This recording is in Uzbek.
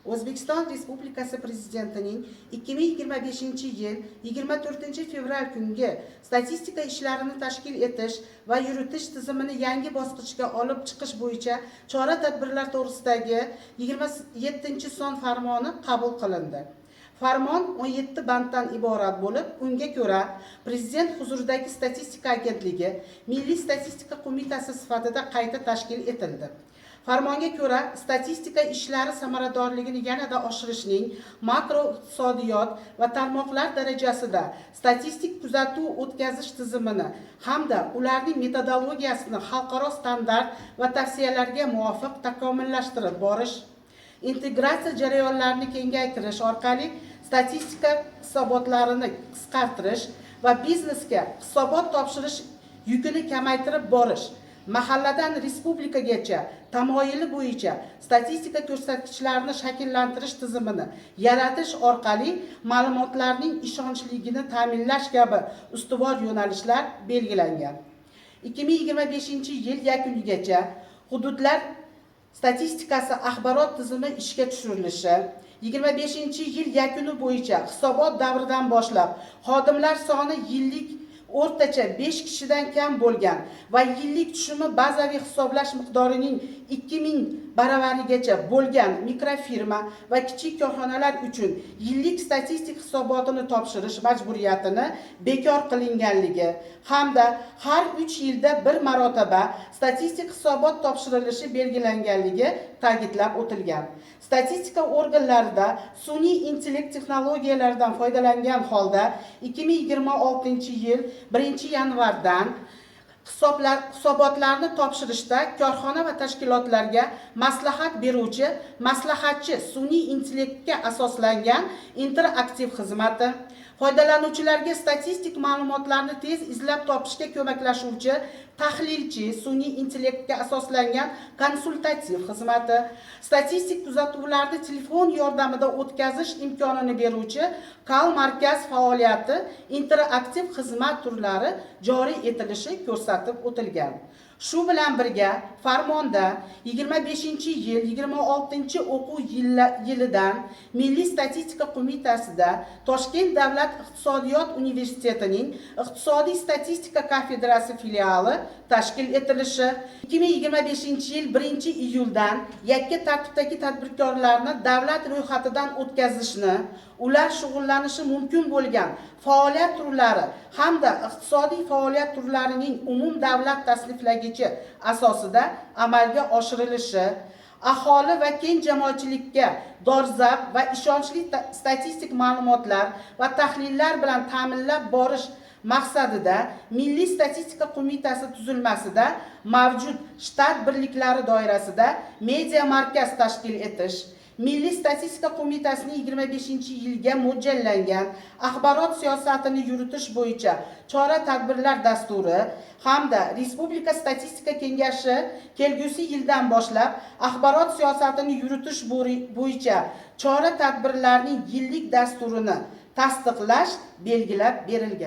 O'zbekiston Respublikasi Prezidentining 2025-yil 24-fevral kungi statistika ishlarini tashkil etish va yuritish tizimini yangi bosqichga olib chiqish bo'yicha chora-tadbirlar to'g'risidagi 27-son farmoni qabul qilindi. Farmon 17 banddan iborat bo'lib, unga ko'ra Prezident huzuridagi Statistika agentligi Milliy statistika qo'mitasi sifatida qayta tashkil etildi. Farmonga ko'ra, statistika ishlari samaradorligini yanada oshirishning makroiqtisodiyot va tarmoqlar darajasida statistik kuzatuv o'tkazish tizimini hamda ularning metodologiyasini xalqaro standart va tavsiyalarga muvofiq takomillashtirib borish, integratsiya jarayonlarini kengaytirish orqali statistika hisobotlarini qisqartirish va biznesga hisobot topshirish yukini kamaytirib borish, mahalladan respublikagacha tamoyili bo'yicha statistika ko'rsatkichlarini shakllantirish tizimini yaratish orqali ma'lumotlarning ishonchliligini ta'minlash kabi ustuvor yo'nalishlar belgilangan. 2025-yil yakunigacha hududlar statistikasi axborot tizimi ishga tushirilishi, 25-yil yakuni bo'yicha hisobot davridan boshlab xodimlar soni yillik o'rtacha 5 kishidan kam bo'lgan va yillik tushumi bazaviy hisoblash miqdorining 2000 baravarigacha bo'lgan mikrofirma va kichik korxonalar uchun yillik statistik hisobotini topshirish majburiyatini bekor qilinganligi hamda har 3 yilda bir marotaba statistik hisobot topshirilishi belgilanganligi ta'kidlab o'tilgan. Statistika organlarida sun'iy intellekt texnologiyalaridan foydalangan holda 2026-yil 1-yanvardan hisobotlarni topshirishda korxona va tashkilotlarga maslahat beruvchi maslahatchi sun'iy intellektga asoslangan interaktiv xizmati, foydalanuvchilarga statistik ma'lumotlarni tez izlab topishga ko'maklashuvchi tahlilchi sun'iy intellektga asoslangan konsultativ xizmati, statistik kuzatuvlarni telefon yordamida o'tkazish imkonini beruvchi kal markaz faoliyati, interaktiv xizmat turlari joriy etilishi ko'rsatib o'tilgan. Shu bilan birga farmonda 25-yil 26-o'quv yilidan Milliy statistika qo'mitasida Toshkent davlat iqtisodiyot universitetining iqtisodiy statistika kafedrasi filiali tashkil etilishi, 2025-yil 1-iyuldan yakka tartibdagi tadbirkorlarni davlat ro'yxatidan o'tkazishni, ular shug'ullanishi mumkin bo'lgan faoliyat turlari hamda iqtisodiy faoliyat turlarining umum davlat tasniflagichi asosida amalga oshirilishi, aholi va keng jamoatchilikka dolzarb va ishonchli statistik ma'lumotlar va tahlillar bilan ta'minlab borish maqsadida Milliy statistika qo'mitasi tuzilmasida mavjud shtat birliklari doirasida media markaz tashkil etish, Milliy statistika qo'mitasining 25-yilga mo'ljallangan axborot siyosatini yuritish bo'yicha chora-tadbirlar dasturi hamda Respublika statistika kengashi kelgusi yildan boshlab axborot siyosatini yuritish bo'yicha chora-tadbirlarning yillik dasturini tasdiqlash belgilab berilgan.